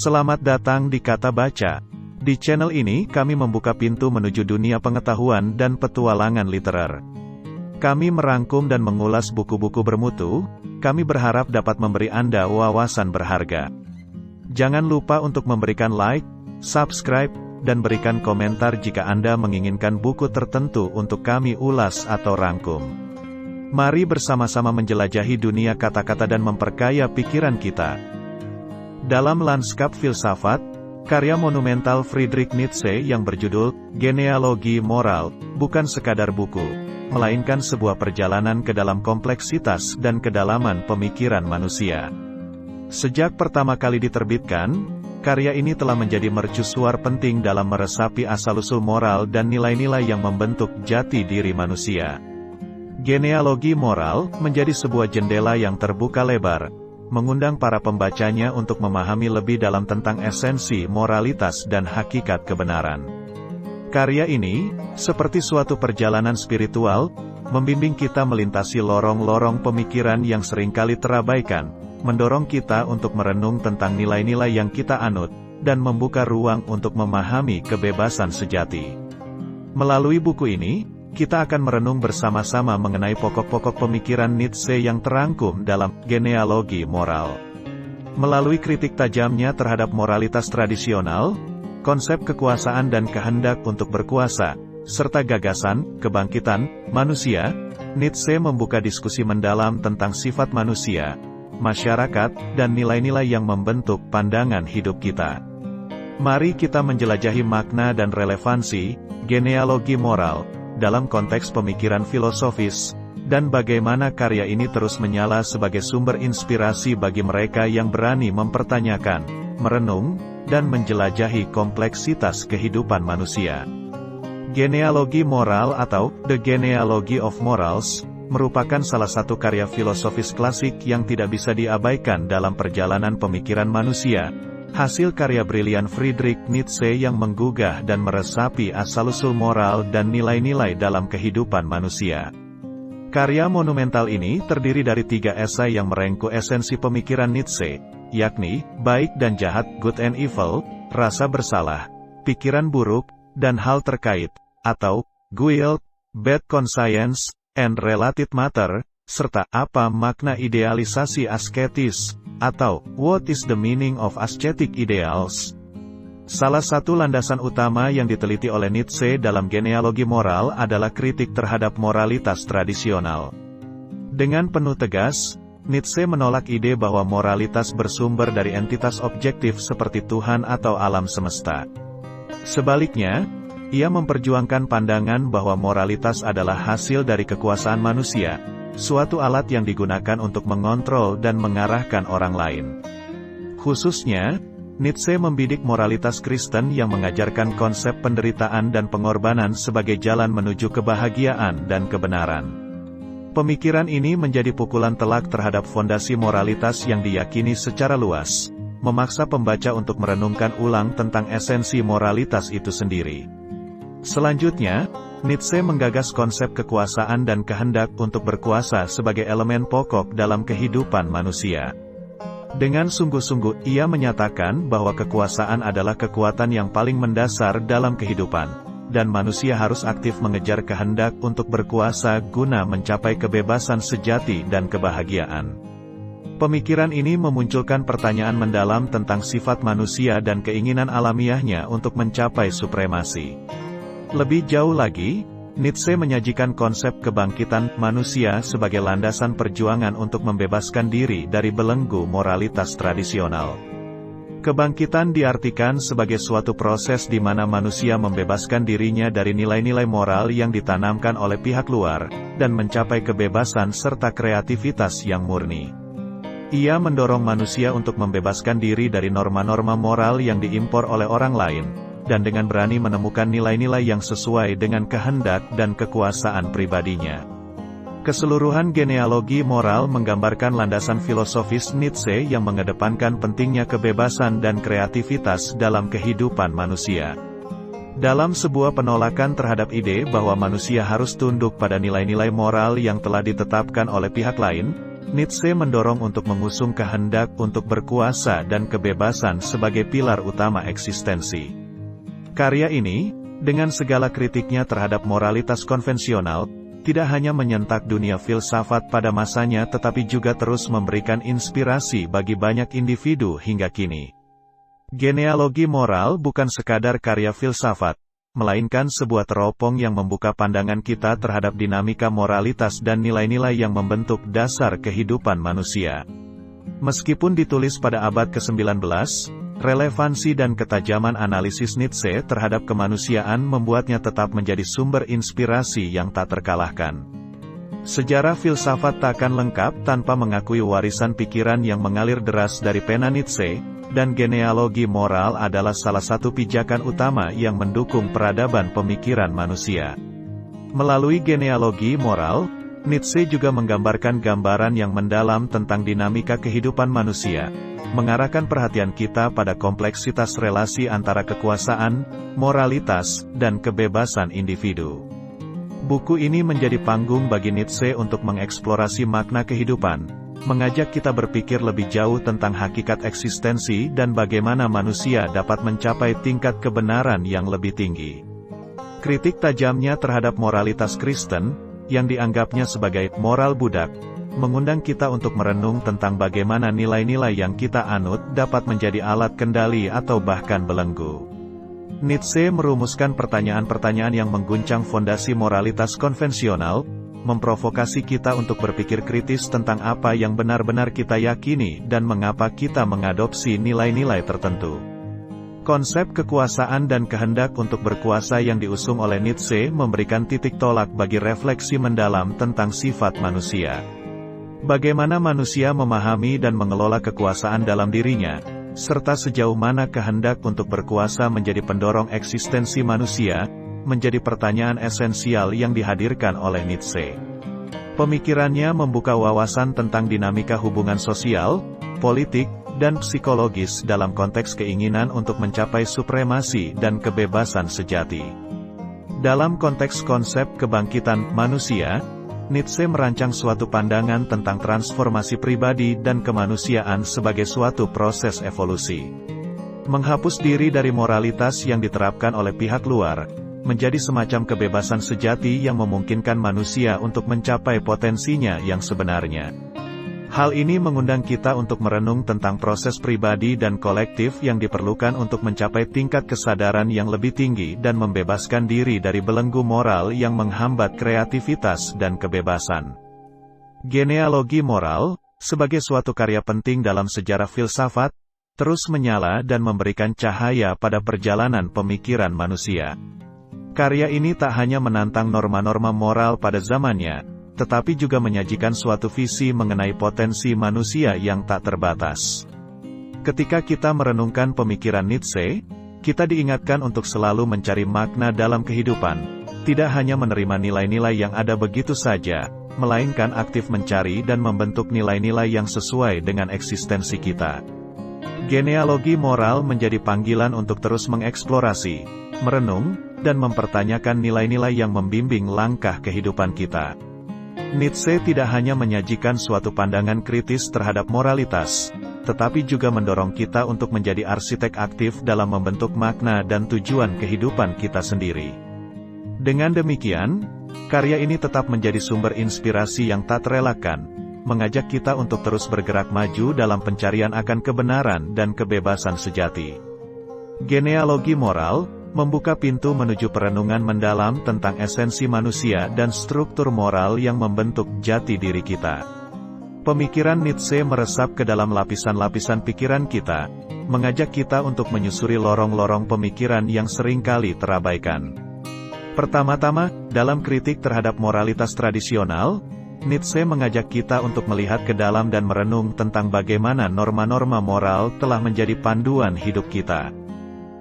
Selamat datang di Kata Baca. Di channel ini kami membuka pintu menuju dunia pengetahuan dan petualangan literer. Kami merangkum dan mengulas buku-buku bermutu. Kami berharap dapat memberi Anda wawasan berharga. Jangan lupa untuk memberikan like, subscribe, dan berikan komentar jika Anda menginginkan buku tertentu untuk kami ulas atau rangkum. Mari bersama-sama menjelajahi dunia kata-kata dan memperkaya pikiran kita. Dalam Lanskap Filsafat, karya monumental Friedrich Nietzsche yang berjudul Genealogi Moral, bukan sekadar buku, melainkan sebuah perjalanan ke dalam kompleksitas dan kedalaman pemikiran manusia. Sejak pertama kali diterbitkan, karya ini telah menjadi mercusuar penting dalam meresapi asal-usul moral dan nilai-nilai yang membentuk jati diri manusia. Genealogi Moral menjadi sebuah jendela yang terbuka lebar, mengundang para pembacanya untuk memahami lebih dalam tentang esensi moralitas dan hakikat kebenaran. Karya ini, seperti suatu perjalanan spiritual, membimbing kita melintasi lorong-lorong pemikiran yang seringkali terabaikan, mendorong kita untuk merenung tentang nilai-nilai yang kita anut, dan membuka ruang untuk memahami kebebasan sejati. Melalui buku ini, kita akan merenung bersama-sama mengenai pokok-pokok pemikiran Nietzsche yang terangkum dalam Genealogi Moral. Melalui kritik tajamnya terhadap moralitas tradisional, konsep kekuasaan dan kehendak untuk berkuasa, serta gagasan kebangkitan manusia, Nietzsche membuka diskusi mendalam tentang sifat manusia, masyarakat, dan nilai-nilai yang membentuk pandangan hidup kita. Mari kita menjelajahi makna dan relevansi genealogi moral dalam konteks pemikiran filosofis, dan bagaimana karya ini terus menyala sebagai sumber inspirasi bagi mereka yang berani mempertanyakan, merenung, dan menjelajahi kompleksitas kehidupan manusia. Genealogi Moral atau The Genealogy of Morals merupakan salah satu karya filosofis klasik yang tidak bisa diabaikan dalam perjalanan pemikiran manusia. Hasil karya brilian Friedrich Nietzsche yang menggugah dan meresapi asal-usul moral dan nilai-nilai dalam kehidupan manusia. Karya monumental ini terdiri dari 3 esai yang merengkuh esensi pemikiran Nietzsche, yakni, baik dan jahat, good and evil, rasa bersalah, pikiran buruk, dan hal terkait, atau, guilt, bad conscience, and related matter, serta apa makna idealisasi asketis, atau, what is the meaning of ascetic ideals? Salah satu landasan utama yang diteliti oleh Nietzsche dalam genealogi moral adalah kritik terhadap moralitas tradisional. Dengan penuh tegas, Nietzsche menolak ide bahwa moralitas bersumber dari entitas objektif seperti Tuhan atau alam semesta. Sebaliknya, ia memperjuangkan pandangan bahwa moralitas adalah hasil dari kekuasaan manusia, suatu alat yang digunakan untuk mengontrol dan mengarahkan orang lain. Khususnya, Nietzsche membidik moralitas Kristen yang mengajarkan konsep penderitaan dan pengorbanan sebagai jalan menuju kebahagiaan dan kebenaran. Pemikiran ini menjadi pukulan telak terhadap fondasi moralitas yang diyakini secara luas, memaksa pembaca untuk merenungkan ulang tentang esensi moralitas itu sendiri. Selanjutnya, Nietzsche menggagas konsep kekuasaan dan kehendak untuk berkuasa sebagai elemen pokok dalam kehidupan manusia. Dengan sungguh-sungguh, ia menyatakan bahwa kekuasaan adalah kekuatan yang paling mendasar dalam kehidupan, dan manusia harus aktif mengejar kehendak untuk berkuasa guna mencapai kebebasan sejati dan kebahagiaan. Pemikiran ini memunculkan pertanyaan mendalam tentang sifat manusia dan keinginan alamiahnya untuk mencapai supremasi. Lebih jauh lagi, Nietzsche menyajikan konsep kebangkitan manusia sebagai landasan perjuangan untuk membebaskan diri dari belenggu moralitas tradisional. Kebangkitan diartikan sebagai suatu proses di mana manusia membebaskan dirinya dari nilai-nilai moral yang ditanamkan oleh pihak luar, dan mencapai kebebasan serta kreativitas yang murni. Ia mendorong manusia untuk membebaskan diri dari norma-norma moral yang diimpor oleh orang lain, dan dengan berani menemukan nilai-nilai yang sesuai dengan kehendak dan kekuasaan pribadinya. Keseluruhan genealogi moral menggambarkan landasan filosofis Nietzsche yang mengedepankan pentingnya kebebasan dan kreativitas dalam kehidupan manusia. Dalam sebuah penolakan terhadap ide bahwa manusia harus tunduk pada nilai-nilai moral yang telah ditetapkan oleh pihak lain, Nietzsche mendorong untuk mengusung kehendak untuk berkuasa dan kebebasan sebagai pilar utama eksistensi. Karya ini, dengan segala kritiknya terhadap moralitas konvensional, tidak hanya menyentak dunia filsafat pada masanya tetapi juga terus memberikan inspirasi bagi banyak individu hingga kini. Genealogi moral bukan sekadar karya filsafat, melainkan sebuah teropong yang membuka pandangan kita terhadap dinamika moralitas dan nilai-nilai yang membentuk dasar kehidupan manusia. Meskipun ditulis pada abad ke-19, relevansi dan ketajaman analisis Nietzsche terhadap kemanusiaan membuatnya tetap menjadi sumber inspirasi yang tak terkalahkan. Sejarah filsafat takkan lengkap tanpa mengakui warisan pikiran yang mengalir deras dari pena Nietzsche, dan genealogi moral adalah salah satu pijakan utama yang mendukung peradaban pemikiran manusia. Melalui genealogi moral, Nietzsche juga menggambarkan gambaran yang mendalam tentang dinamika kehidupan manusia, mengarahkan perhatian kita pada kompleksitas relasi antara kekuasaan, moralitas, dan kebebasan individu. Buku ini menjadi panggung bagi Nietzsche untuk mengeksplorasi makna kehidupan, mengajak kita berpikir lebih jauh tentang hakikat eksistensi dan bagaimana manusia dapat mencapai tingkat kebenaran yang lebih tinggi. Kritik tajamnya terhadap moralitas Kristen, yang dianggapnya sebagai moral budak, mengundang kita untuk merenung tentang bagaimana nilai-nilai yang kita anut dapat menjadi alat kendali atau bahkan belenggu. Nietzsche merumuskan pertanyaan-pertanyaan yang mengguncang fondasi moralitas konvensional, memprovokasi kita untuk berpikir kritis tentang apa yang benar-benar kita yakini dan mengapa kita mengadopsi nilai-nilai tertentu. Konsep kekuasaan dan kehendak untuk berkuasa yang diusung oleh Nietzsche memberikan titik tolak bagi refleksi mendalam tentang sifat manusia. Bagaimana manusia memahami dan mengelola kekuasaan dalam dirinya, serta sejauh mana kehendak untuk berkuasa menjadi pendorong eksistensi manusia, menjadi pertanyaan esensial yang dihadirkan oleh Nietzsche. Pemikirannya membuka wawasan tentang dinamika hubungan sosial, politik, dan psikologis dalam konteks keinginan untuk mencapai supremasi dan kebebasan sejati. Dalam konteks konsep kebangkitan manusia, Nietzsche merancang suatu pandangan tentang transformasi pribadi dan kemanusiaan sebagai suatu proses evolusi. Menghapus diri dari moralitas yang diterapkan oleh pihak luar, menjadi semacam kebebasan sejati yang memungkinkan manusia untuk mencapai potensinya yang sebenarnya. Hal ini mengundang kita untuk merenung tentang proses pribadi dan kolektif yang diperlukan untuk mencapai tingkat kesadaran yang lebih tinggi dan membebaskan diri dari belenggu moral yang menghambat kreativitas dan kebebasan. Genealogi moral, sebagai suatu karya penting dalam sejarah filsafat, terus menyala dan memberikan cahaya pada perjalanan pemikiran manusia. Karya ini tak hanya menantang norma-norma moral pada zamannya, tetapi juga menyajikan suatu visi mengenai potensi manusia yang tak terbatas. Ketika kita merenungkan pemikiran Nietzsche, kita diingatkan untuk selalu mencari makna dalam kehidupan, tidak hanya menerima nilai-nilai yang ada begitu saja, melainkan aktif mencari dan membentuk nilai-nilai yang sesuai dengan eksistensi kita. Genealogi moral menjadi panggilan untuk terus mengeksplorasi, merenung, dan mempertanyakan nilai-nilai yang membimbing langkah kehidupan kita. Nietzsche tidak hanya menyajikan suatu pandangan kritis terhadap moralitas, tetapi juga mendorong kita untuk menjadi arsitek aktif dalam membentuk makna dan tujuan kehidupan kita sendiri. Dengan demikian, karya ini tetap menjadi sumber inspirasi yang tak terelakkan, mengajak kita untuk terus bergerak maju dalam pencarian akan kebenaran dan kebebasan sejati. Genealogi moral membuka pintu menuju perenungan mendalam tentang esensi manusia dan struktur moral yang membentuk jati diri kita. Pemikiran Nietzsche meresap ke dalam lapisan-lapisan pikiran kita, mengajak kita untuk menyusuri lorong-lorong pemikiran yang seringkali terabaikan. Pertama-tama, dalam kritik terhadap moralitas tradisional, Nietzsche mengajak kita untuk melihat ke dalam dan merenung tentang bagaimana norma-norma moral telah menjadi panduan hidup kita.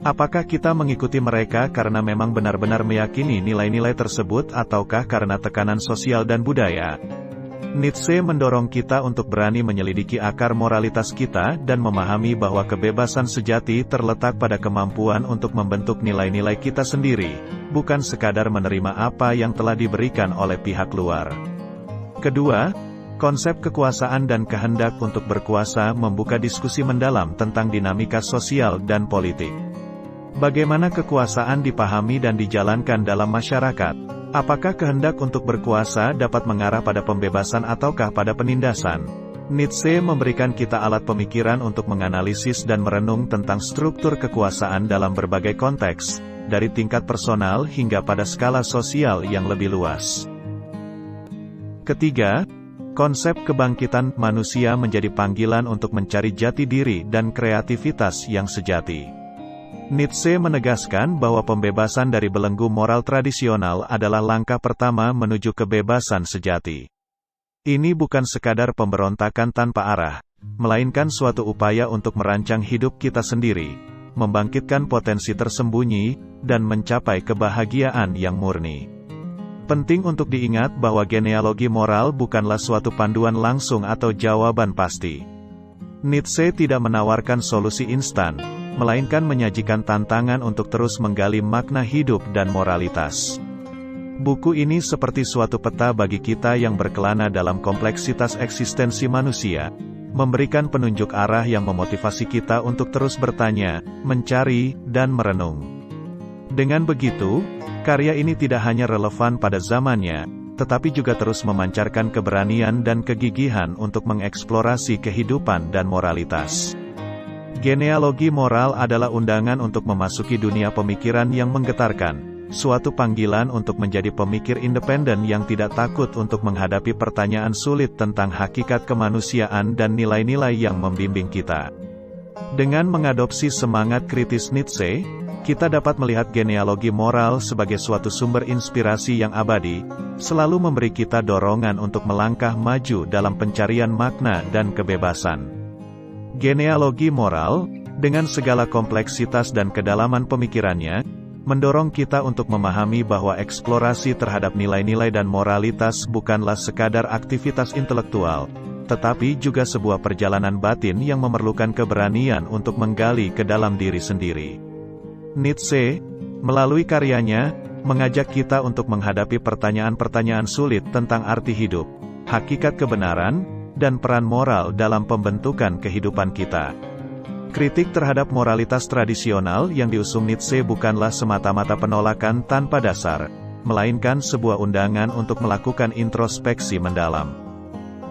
Apakah kita mengikuti mereka karena memang benar-benar meyakini nilai-nilai tersebut ataukah karena tekanan sosial dan budaya? Nietzsche mendorong kita untuk berani menyelidiki akar moralitas kita dan memahami bahwa kebebasan sejati terletak pada kemampuan untuk membentuk nilai-nilai kita sendiri, bukan sekadar menerima apa yang telah diberikan oleh pihak luar. Kedua, Konsep kekuasaan dan kehendak untuk berkuasa membuka diskusi mendalam tentang dinamika sosial dan politik. Bagaimana kekuasaan dipahami dan dijalankan dalam masyarakat? Apakah kehendak untuk berkuasa dapat mengarah pada pembebasan ataukah pada penindasan? Nietzsche memberikan kita alat pemikiran untuk menganalisis dan merenung tentang struktur kekuasaan dalam berbagai konteks, dari tingkat personal hingga pada skala sosial yang lebih luas. Ketiga, konsep kebangkitan manusia menjadi panggilan untuk mencari jati diri dan kreativitas yang sejati. Nietzsche menegaskan bahwa pembebasan dari belenggu moral tradisional adalah langkah pertama menuju kebebasan sejati. Ini bukan sekadar pemberontakan tanpa arah, melainkan suatu upaya untuk merancang hidup kita sendiri, membangkitkan potensi tersembunyi, dan mencapai kebahagiaan yang murni. Penting untuk diingat bahwa genealogi moral bukanlah suatu panduan langsung atau jawaban pasti. Nietzsche tidak menawarkan solusi instan, melainkan menyajikan tantangan untuk terus menggali makna hidup dan moralitas. Buku ini seperti suatu peta bagi kita yang berkelana dalam kompleksitas eksistensi manusia, memberikan penunjuk arah yang memotivasi kita untuk terus bertanya, mencari, dan merenung. Dengan begitu, karya ini tidak hanya relevan pada zamannya, tetapi juga terus memancarkan keberanian dan kegigihan untuk mengeksplorasi kehidupan dan moralitas. Genealogi moral adalah undangan untuk memasuki dunia pemikiran yang menggetarkan, suatu panggilan untuk menjadi pemikir independen yang tidak takut untuk menghadapi pertanyaan sulit tentang hakikat kemanusiaan dan nilai-nilai yang membimbing kita. Dengan mengadopsi semangat kritis Nietzsche, kita dapat melihat genealogi moral sebagai suatu sumber inspirasi yang abadi, selalu memberi kita dorongan untuk melangkah maju dalam pencarian makna dan kebebasan. Genealogi moral, dengan segala kompleksitas dan kedalaman pemikirannya, mendorong kita untuk memahami bahwa eksplorasi terhadap nilai-nilai dan moralitas bukanlah sekadar aktivitas intelektual, tetapi juga sebuah perjalanan batin yang memerlukan keberanian untuk menggali ke dalam diri sendiri. Nietzsche, melalui karyanya, mengajak kita untuk menghadapi pertanyaan-pertanyaan sulit tentang arti hidup, hakikat kebenaran, dan peran moral dalam pembentukan kehidupan kita. Kritik terhadap moralitas tradisional yang diusung Nietzsche bukanlah semata-mata penolakan tanpa dasar, melainkan sebuah undangan untuk melakukan introspeksi mendalam.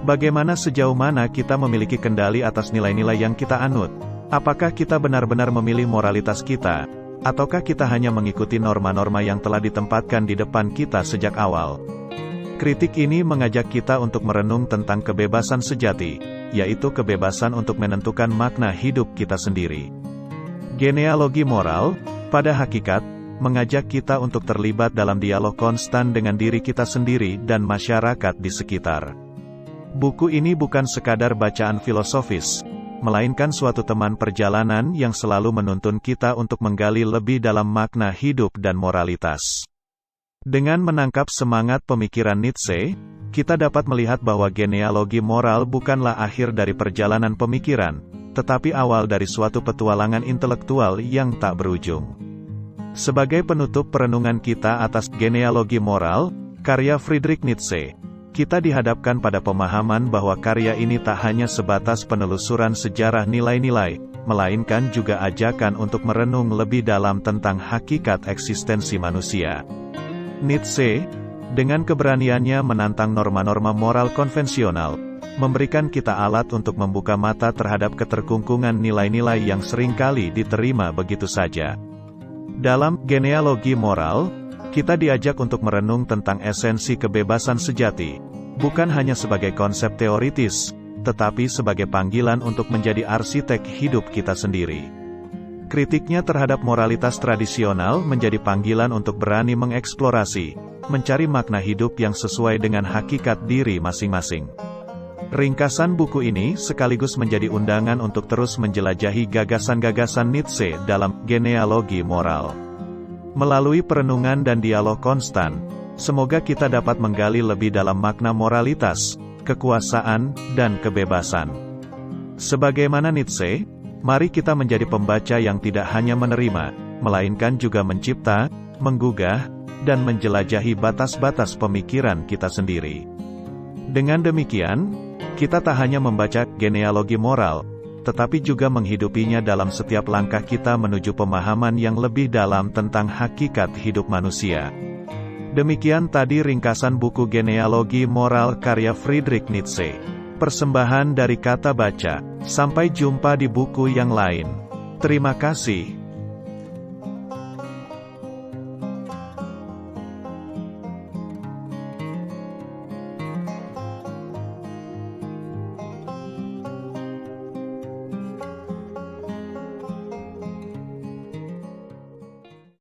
Bagaimana sejauh mana kita memiliki kendali atas nilai-nilai yang kita anut? Apakah kita benar-benar memilih moralitas kita, ataukah kita hanya mengikuti norma-norma yang telah ditempatkan di depan kita sejak awal? Kritik ini mengajak kita untuk merenung tentang kebebasan sejati, yaitu kebebasan untuk menentukan makna hidup kita sendiri. Genealogi moral, pada hakikat, mengajak kita untuk terlibat dalam dialog konstan dengan diri kita sendiri dan masyarakat di sekitar. Buku ini bukan sekadar bacaan filosofis, melainkan suatu teman perjalanan yang selalu menuntun kita untuk menggali lebih dalam makna hidup dan moralitas. Dengan menangkap semangat pemikiran Nietzsche, kita dapat melihat bahwa genealogi moral bukanlah akhir dari perjalanan pemikiran, tetapi awal dari suatu petualangan intelektual yang tak berujung. Sebagai penutup perenungan kita atas genealogi moral, karya Friedrich Nietzsche, kita dihadapkan pada pemahaman bahwa karya ini tak hanya sebatas penelusuran sejarah nilai-nilai, melainkan juga ajakan untuk merenung lebih dalam tentang hakikat eksistensi manusia. Nietzsche, dengan keberaniannya menantang norma-norma moral konvensional, memberikan kita alat untuk membuka mata terhadap keterkungkungan nilai-nilai yang seringkali diterima begitu saja. Dalam genealogi moral, kita diajak untuk merenung tentang esensi kebebasan sejati, bukan hanya sebagai konsep teoritis, tetapi sebagai panggilan untuk menjadi arsitek hidup kita sendiri. Kritiknya terhadap moralitas tradisional menjadi panggilan untuk berani mengeksplorasi, mencari makna hidup yang sesuai dengan hakikat diri masing-masing. Ringkasan buku ini sekaligus menjadi undangan untuk terus menjelajahi gagasan-gagasan Nietzsche dalam genealogi moral. Melalui perenungan dan dialog konstan, semoga kita dapat menggali lebih dalam makna moralitas, kekuasaan, dan kebebasan. Sebagaimana Nietzsche, mari kita menjadi pembaca yang tidak hanya menerima, melainkan juga mencipta, menggugah, dan menjelajahi batas-batas pemikiran kita sendiri. Dengan demikian, kita tak hanya membaca genealogi moral, tetapi juga menghidupinya dalam setiap langkah kita menuju pemahaman yang lebih dalam tentang hakikat hidup manusia. Demikian tadi ringkasan buku Genealogi Moral karya Friedrich Nietzsche. Persembahan dari Kata Baca. Sampai jumpa di buku yang lain. Terima kasih.